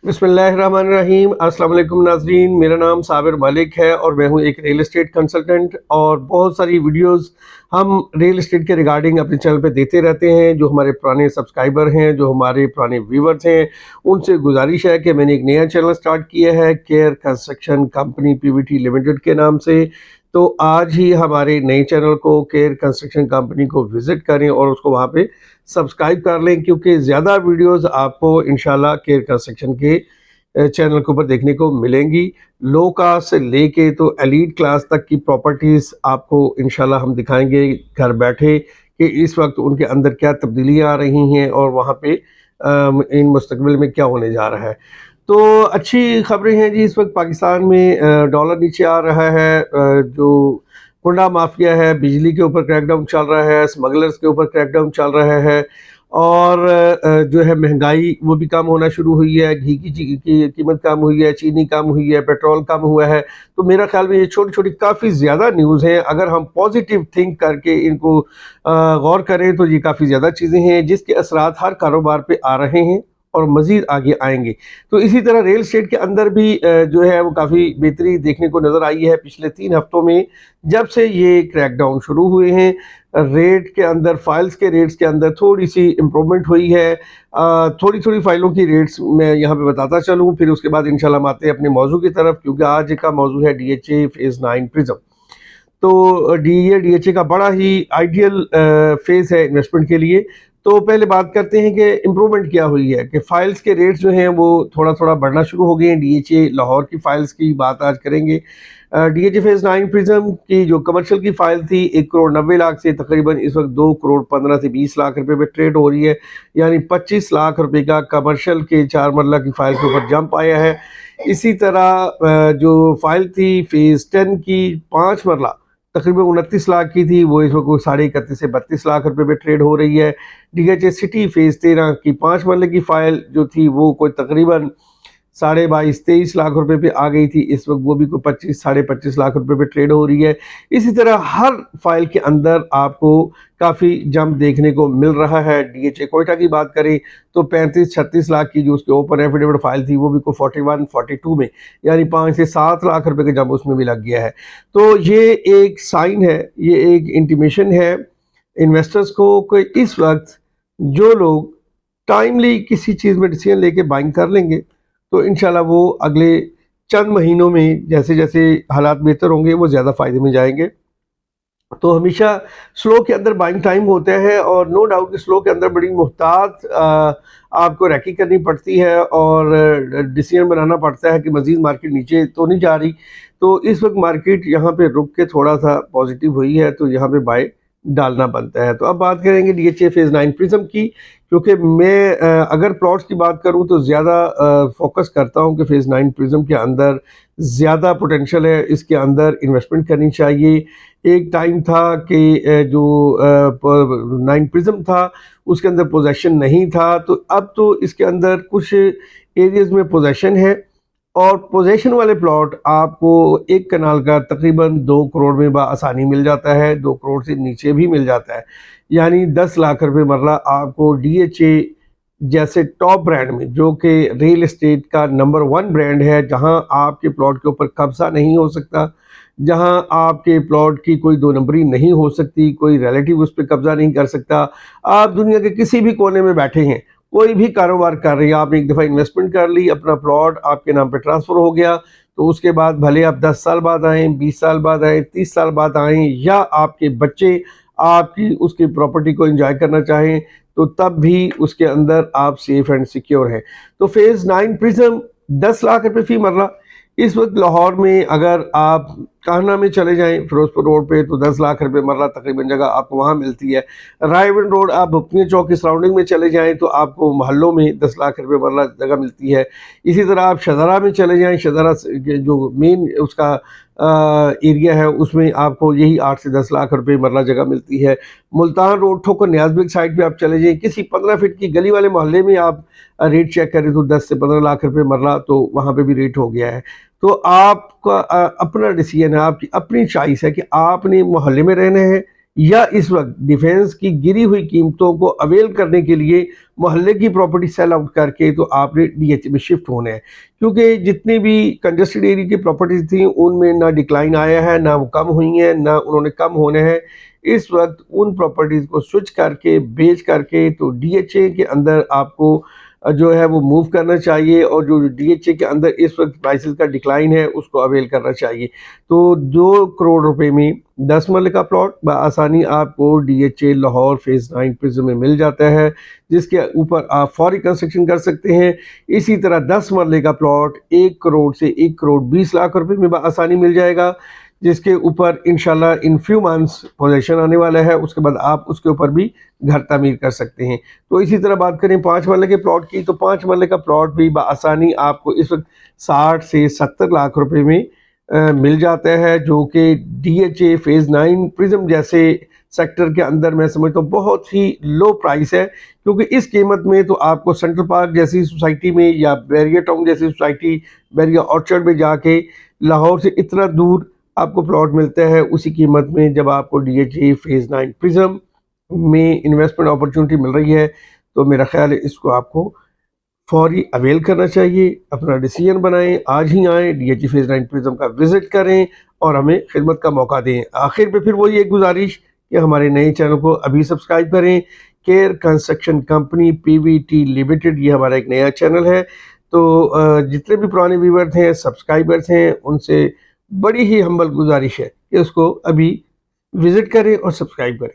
बिस्मिल्लाहिर्रहमानिर्रहीम। अस्सलाम वालेकुम नाज़रीन, मेरा नाम साबिर मलिक है और मैं हूं एक रियल एस्टेट कंसल्टेंट। और बहुत सारी वीडियोस हम रियल एस्टेट के रिगार्डिंग अपने चैनल पे देते रहते हैं। जो हमारे पुराने सब्सक्राइबर हैं, जो हमारे पुराने व्यूवर्स हैं, उनसे गुजारिश है कि मैंने एक नया चैनल स्टार्ट किया है care construction company Pvt limited के नाम से। तो आज ही हमारे नए चैनल को केयर कंस्ट्रक्शन कंपनी को विज़िट करें और उसको वहाँ पे सब्सक्राइब कर लें, क्योंकि ज़्यादा वीडियोस आपको इंशाल्लाह केयर कंस्ट्रक्शन के चैनल के ऊपर देखने को मिलेंगी। लो कास्ट से लेके तो एलीट क्लास तक की प्रॉपर्टीज़ आपको इंशाल्लाह हम दिखाएंगे घर बैठे कि इस वक्त उनके अंदर क्या तब्दीलियाँ आ रही हैं और वहाँ पे इन मुस्तकबिल में क्या होने जा रहा है। तो अच्छी खबरें हैं जी। इस वक्त पाकिस्तान में डॉलर नीचे आ रहा है, जो कुंडा माफिया है, बिजली के ऊपर क्रैकडाउन चल रहा है, स्मगलर्स के ऊपर क्रैकडाउन चल रहा है, और जो है महंगाई वो भी कम होना शुरू हुई है। घी की कीमत कम हुई है, चीनी कम हुई है, पेट्रोल कम हुआ है। तो मेरा ख्याल में ये छोटी छोटी काफ़ी ज़्यादा न्यूज़ हैं। अगर हम पॉजिटिव थिंक करके इनको गौर करें तो ये काफ़ी ज़्यादा चीज़ें हैं जिसके असरात हर कारोबार पे आ रहे हैं और मज़ीद आगे आएंगे। तो इसी तरह रियल एस्टेट के अंदर भी जो है वो काफ़ी बेहतरी देखने को नज़र आई है पिछले 3 हफ्तों में, जब से ये क्रैकडाउन शुरू हुए हैं। रेट के अंदर, फाइल्स के रेट्स के अंदर थोड़ी सी इम्प्रूवमेंट हुई है। थोड़ी थोड़ी फाइलों की रेट्स मैं यहाँ पे बताता चलूँ, फिर उसके बाद इंशाल्लाह हम आते हैं अपने मौजू की तरफ, क्योंकि आज का मौजू है DHA फेज़ 9 प्रिज्म। तो DHA का बड़ा ही आइडियल फेज़ है इन्वेस्टमेंट के लिए। तो पहले बात करते हैं कि इम्प्रूवमेंट क्या हुई है, कि फ़ाइल्स के रेट्स जो हैं वो थोड़ा थोड़ा बढ़ना शुरू हो गए हैं। DHA लाहौर की फ़ाइल्स की बात आज करेंगे। DHA फेज़ 9 प्रिज्म की जो कमर्शियल की फ़ाइल थी 1 करोड़ 90 लाख से तकरीबन इस वक्त 2 करोड़ 15 से 20 लाख रुपए पे ट्रेड हो रही है। यानी 25 लाख रुपए का कमर्शियल के 4 मरला की फ़ाइल के ऊपर जंप आया है। इसी तरह जो फ़ाइल थी फेज़ 10 की 5 मरला तकरीबन 29 लाख की थी, वो इस वक्त 31.5 से 32 लाख रुपए पे ट्रेड हो रही है। DHA सिटी फेज़ 13 की 5 मरले की फ़ाइल जो थी वो कोई तकरीबन 22.5-23 लाख रुपए पे आ गई थी, इस वक्त वो भी कोई 25-25.5 लाख रुपए पे ट्रेड हो रही है। इसी तरह हर फाइल के अंदर आपको काफ़ी जंप देखने को मिल रहा है। DHA कोयटा की बात करें तो 35-36 लाख की जो उसके ओपन एफिडेविट फाइल थी वो भी कोई 41-42 में, यानी 5 से 7 लाख रुपए का जंप उसमें भी लग गया है। तो ये एक साइन है, ये एक इंटीमेशन है इन्वेस्टर्स को कि इस वक्त जो लोग टाइमली किसी चीज़ में डिसीजन लेके बाइंग कर लेंगे तो इंशाल्लाह वो अगले चंद महीनों में जैसे जैसे हालात बेहतर होंगे वो ज़्यादा फ़ायदे में जाएंगे। तो हमेशा स्लो के अंदर बाइंग टाइम होता है, और नो डाउट कि स्लो के अंदर बड़ी मुहतात आपको रैकी करनी पड़ती है और डिसीजन बनाना पड़ता है कि मज़ीद मार्केट नीचे तो नहीं जा रही। तो इस वक्त मार्केट यहाँ पे रुक के थोड़ा सा पॉजिटिव हुई है, तो यहाँ पे बाय डालना बनता है। तो अब बात करेंगे DHA फेज़ 9 प्रिज्म की, क्योंकि मैं अगर प्लॉट्स की बात करूं तो ज़्यादा फोकस करता हूं कि फेज़ 9 प्रिज्म के अंदर ज़्यादा पोटेंशियल है, इसके अंदर इन्वेस्टमेंट करनी चाहिए। एक टाइम था कि जो 9 प्रिज्म था उसके अंदर पोजेशन नहीं था, तो अब तो इसके अंदर कुछ एरियाज़ में पोजेशन है, और पोजेशन वाले प्लॉट आपको एक कनाल का तकरीबन 2 करोड़ में आसानी मिल जाता है, 2 करोड़ से नीचे भी मिल जाता है। यानी 10 लाख रुपए मरला आपको DHA जैसे टॉप ब्रांड में, जो कि रियल एस्टेट का नंबर 1 ब्रांड है, जहां आपके प्लॉट के ऊपर कब्जा नहीं हो सकता, जहां आपके प्लॉट की कोई 2 नंबरी नहीं हो सकती, कोई रिलेटिव उस पर कब्जा नहीं कर सकता। आप दुनिया के किसी भी कोने में बैठे हैं, कोई भी कारोबार कर रही है, आपने एक दफ़ा इन्वेस्टमेंट कर ली, अपना प्लॉट आपके नाम पे ट्रांसफ़र हो गया, तो उसके बाद भले आप 10 साल बाद आएँ, 20 साल बाद आएँ, 30 साल बाद आएँ, या आपके बच्चे आपकी उसकी प्रॉपर्टी को एंजॉय करना चाहें, तो तब भी उसके अंदर आप सेफ एंड सिक्योर हैं। तो फेज़ 9 प्रिज्म 10 लाख रुपए फी मरला इस वक्त लाहौर में, अगर आप कान्हा में चले जाएं फिरोजपुर रोड पे, तो 10 लाख रुपए मरला तकरीबन जगह आपको वहाँ मिलती है। रायवन रोड आप भुपनिया चौक की सराउंडिंग में चले जाएं तो आपको मोहल्लों में 10 लाख रुपए मरला जगह मिलती है। इसी तरह आप शदारा में चले जाएं, शदारा जो मेन उसका एरिया है उसमें आपको यही 8 से 10 लाख रुपए मरला जगह मिलती है। मुल्तान रोड ठोकर न्याज़बिग साइड पे आप चले जाएं, किसी 15 फीट की गली वाले मोहल्ले में आप रेट चेक करें तो 10 से 15 लाख रुपए मरला तो वहाँ पे भी रेट हो गया है। तो आपका अपना डिसीजन है, आपकी अपनी चॉइस है कि आपने मोहल्ले में रहना है या इस वक्त डिफेंस की गिरी हुई कीमतों को अवेल करने के लिए मोहल्ले की प्रॉपर्टी सेल आउट करके तो आपने डीएचए में शिफ्ट होना है, क्योंकि जितनी भी कंजस्टेड एरिया की प्रॉपर्टीज थी उनमें ना डिक्लाइन आया है, ना वो कम हुई हैं, ना उन्होंने कम होने हैं। इस वक्त उन प्रॉपर्टीज़ को स्विच करके बेच करके तो डीएचए के अंदर आपको जो है वो मूव करना चाहिए, और जो डीएचए के अंदर इस वक्त प्राइसेस का डिक्लाइन है उसको अवेल करना चाहिए। तो 2 करोड़ रुपए में 10 मरले का प्लॉट बआसानी आपको डीएचए लाहौर फेज़ 9 प्रिज्म में मिल जाता है, जिसके ऊपर आप फौरी कंस्ट्रक्शन कर सकते हैं। इसी तरह 10 मरले का प्लॉट 1 करोड़ से 1 करोड़ 20 लाख रुपए में बआसानी मिल जाएगा, जिसके ऊपर इंशाल्लाह इन फ्यू मंथ्स पोजेशन आने वाला है। उसके बाद आप उसके ऊपर भी घर तामीर कर सकते हैं। तो इसी तरह बात करें 5 मरले के प्लॉट की, तो 5 मरले का प्लॉट भी बआसानी आपको इस वक्त 60 से 70 लाख रुपए में मिल जाता है, जो कि डीएचए फेज़ 9 प्रिज्म जैसे सेक्टर के अंदर मैं समझता हूँ बहुत ही लो प्राइस है। क्योंकि इस कीमत में तो आपको सेंट्रल पार्क जैसी सोसाइटी में या बैरियर टाउन जैसी सोसाइटी, बैरियर ऑर्चर्ड में जाके लाहौर से इतना दूर आपको प्लॉट मिलता है उसी कीमत में। जब आपको डीएचए फेज़ 9 प्रिज्म में इन्वेस्टमेंट अपॉर्चुनिटी मिल रही है तो मेरा ख्याल है इसको आपको फौरी अवेल करना चाहिए। अपना डिसीजन बनाएं, आज ही आएँ, डीएचए फेज़ 9 प्रिज्म का विज़िट करें और हमें खिदमत का मौका दें। आखिर पे फिर वही एक गुजारिश कि हमारे नए चैनल को अभी सब्सक्राइब करें। Care construction company Pvt limited, ये हमारा एक नया चैनल है। तो जितने भी पुराने व्यूअर्स हैं, सब्सक्राइबर्स हैं, उनसे बड़ी ही हम्बल गुजारिश है कि उसको अभी विज़िट करें और सब्सक्राइब करें।